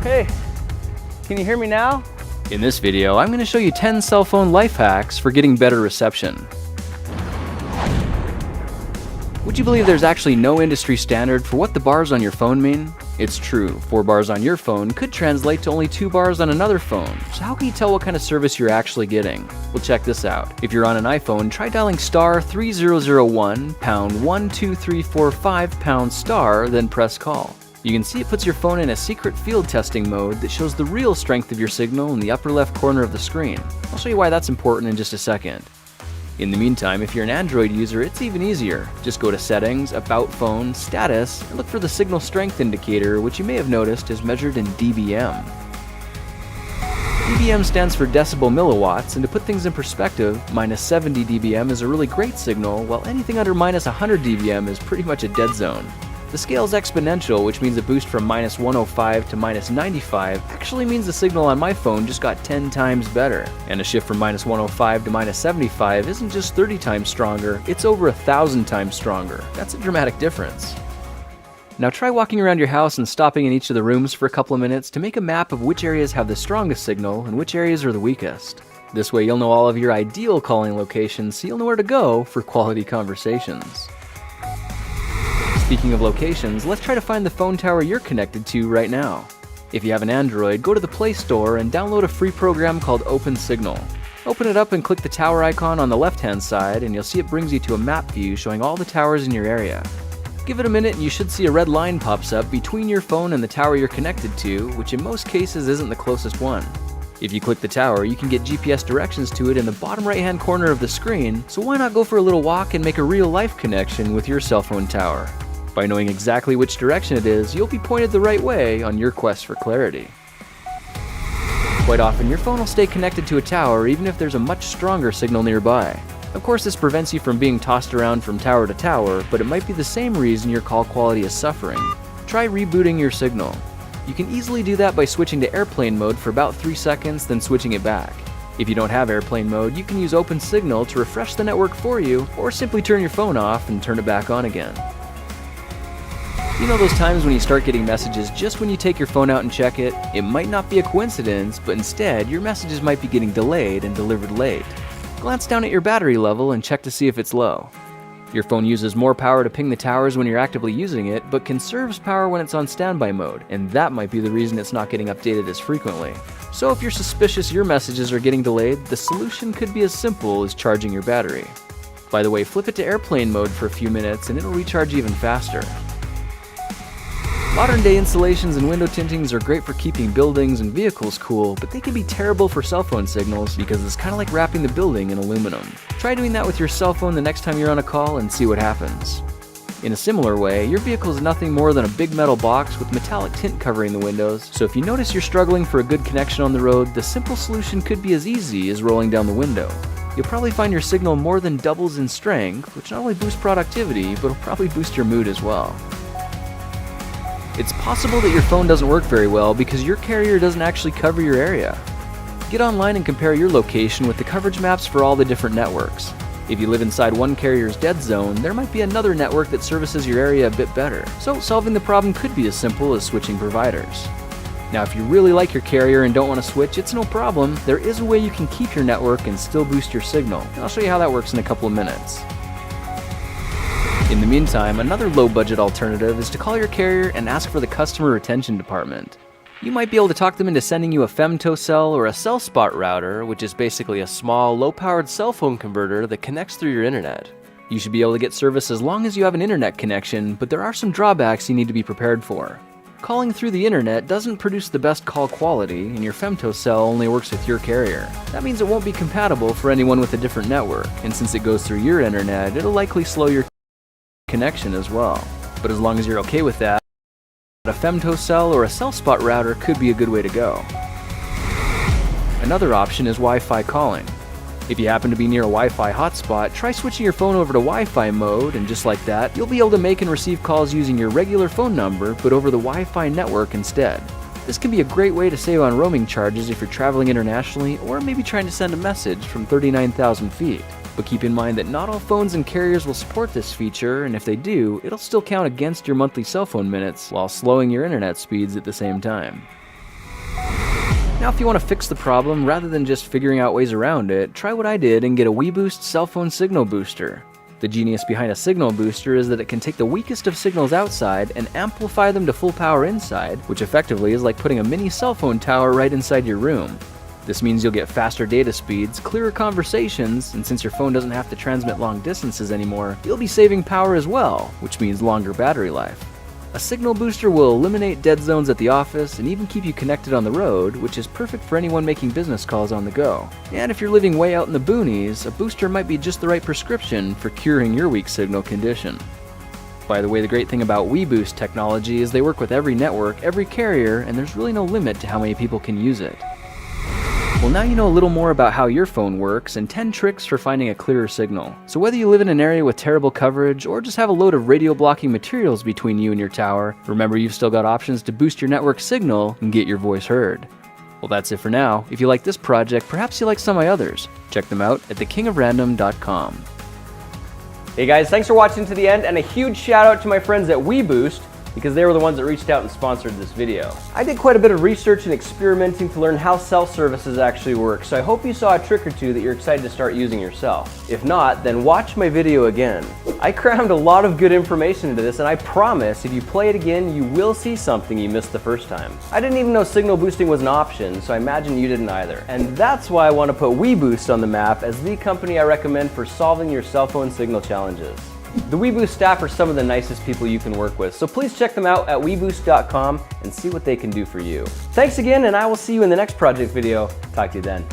Hey, can you hear me now? In this video, I'm going to show you 10 cell phone life hacks for getting better reception. Would you believe there's actually no industry standard for what the bars on your phone mean? It's true, 4 bars on your phone could translate to only 2 bars on another phone, so how can you tell what kind of service you're actually getting? Well, check this out. If you're on an iPhone, try dialing *3001 #12345 #, then press call. You can see it puts your phone in a secret field testing mode that shows the real strength of your signal in the upper left corner of the screen. I'll show you why that's important in just a second. In the meantime, if you're an Android user, it's even easier. Just go to Settings, About Phone, Status, and look for the signal strength indicator, which you may have noticed is measured in dBm. dBm stands for decibel milliwatts, and to put things in perspective, -70 dBm is a really great signal, while anything under -100 dBm is pretty much a dead zone. The scale is exponential, which means a boost from -105 to -95 actually means the signal on my phone just got 10 times better. And a shift from -105 to -75 isn't just 30 times stronger, it's over 1,000 times stronger. That's a dramatic difference. Now try walking around your house and stopping in each of the rooms for a couple of minutes to make a map of which areas have the strongest signal and which areas are the weakest. This way you'll know all of your ideal calling locations, so you'll know where to go for quality conversations. Speaking of locations, let's try to find the phone tower you're connected to right now. If you have an Android, go to the Play Store and download a free program called OpenSignal. Open it up and click the tower icon on the left-hand side, and you'll see it brings you to a map view showing all the towers in your area. Give it a minute and you should see a red line pops up between your phone and the tower you're connected to, which in most cases isn't the closest one. If you click the tower, you can get GPS directions to it in the bottom right-hand corner of the screen, so why not go for a little walk and make a real-life connection with your cell phone tower? By knowing exactly which direction it is, you'll be pointed the right way on your quest for clarity. Quite often, your phone will stay connected to a tower even if there's a much stronger signal nearby. Of course, this prevents you from being tossed around from tower to tower, but it might be the same reason your call quality is suffering. Try rebooting your signal. You can easily do that by switching to airplane mode for about 3 seconds, then switching it back. If you don't have airplane mode, you can use OpenSignal to refresh the network for you, or simply turn your phone off and turn it back on again. You know those times when you start getting messages just when you take your phone out and check it? It might not be a coincidence, but instead, your messages might be getting delayed and delivered late. Glance down at your battery level and check to see if it's low. Your phone uses more power to ping the towers when you're actively using it, but conserves power when it's on standby mode, and that might be the reason it's not getting updated as frequently. So if you're suspicious your messages are getting delayed, the solution could be as simple as charging your battery. By the way, flip it to airplane mode for a few minutes and it'll recharge even faster. Modern day installations and window tintings are great for keeping buildings and vehicles cool, but they can be terrible for cell phone signals because it's kind of like wrapping the building in aluminum. Try doing that with your cell phone the next time you're on a call and see what happens. In a similar way, your vehicle is nothing more than a big metal box with metallic tint covering the windows, so if you notice you're struggling for a good connection on the road, the simple solution could be as easy as rolling down the window. You'll probably find your signal more than doubles in strength, which not only boosts productivity, but will probably boost your mood as well. It's possible that your phone doesn't work very well because your carrier doesn't actually cover your area. Get online and compare your location with the coverage maps for all the different networks. If you live inside one carrier's dead zone, there might be another network that services your area a bit better, so solving the problem could be as simple as switching providers. Now, if you really like your carrier and don't want to switch, it's no problem. There is a way you can keep your network and still boost your signal, and I'll show you how that works in a couple of minutes. In the meantime, another low-budget alternative is to call your carrier and ask for the customer retention department. You might be able to talk them into sending you a femtocell or a CellSpot router, which is basically a small, low-powered cell phone converter that connects through your internet. You should be able to get service as long as you have an internet connection, but there are some drawbacks you need to be prepared for. Calling through the internet doesn't produce the best call quality, and your femtocell only works with your carrier. That means it won't be compatible for anyone with a different network, and since it goes through your internet, it'll likely slow your connection as well. But as long as you're okay with that, a femtocell or a CellSpot router could be a good way to go. Another option is Wi-Fi calling. If you happen to be near a Wi-Fi hotspot, try switching your phone over to Wi-Fi mode, and just like that, you'll be able to make and receive calls using your regular phone number, but over the Wi-Fi network instead. This can be a great way to save on roaming charges if you're traveling internationally, or maybe trying to send a message from 39,000 feet. But keep in mind that not all phones and carriers will support this feature, and if they do, it'll still count against your monthly cell phone minutes while slowing your internet speeds at the same time. Now if you want to fix the problem rather than just figuring out ways around it, try what I did and get a WeBoost cell phone signal booster. The genius behind a signal booster is that it can take the weakest of signals outside and amplify them to full power inside, which effectively is like putting a mini cell phone tower right inside your room. This means you'll get faster data speeds, clearer conversations, and since your phone doesn't have to transmit long distances anymore, you'll be saving power as well, which means longer battery life. A signal booster will eliminate dead zones at the office and even keep you connected on the road, which is perfect for anyone making business calls on the go. And if you're living way out in the boonies, a booster might be just the right prescription for curing your weak signal condition. By the way, the great thing about WeBoost technology is they work with every network, every carrier, and there's really no limit to how many people can use it. Well, now you know a little more about how your phone works and 10 tricks for finding a clearer signal. So whether you live in an area with terrible coverage or just have a load of radio blocking materials between you and your tower, remember you've still got options to boost your network signal and get your voice heard. Well, that's it for now. If you like this project, perhaps you like some of my others. Check them out at thekingofrandom.com. Hey guys, thanks for watching to the end, and a huge shout out to my friends at WeBoost, because they were the ones that reached out and sponsored this video. I did quite a bit of research and experimenting to learn how self-services actually work, so I hope you saw a trick or two that you're excited to start using yourself. If not, then watch my video again. I crammed a lot of good information into this, and I promise if you play it again, you will see something you missed the first time. I didn't even know signal boosting was an option, so I imagine you didn't either. And that's why I want to put WeBoost on the map as the company I recommend for solving your cell phone signal challenges. The WeBoost staff are some of the nicest people you can work with, so please check them out at weboost.com and see what they can do for you. Thanks again, and I will see you in the next project video. Talk to you then.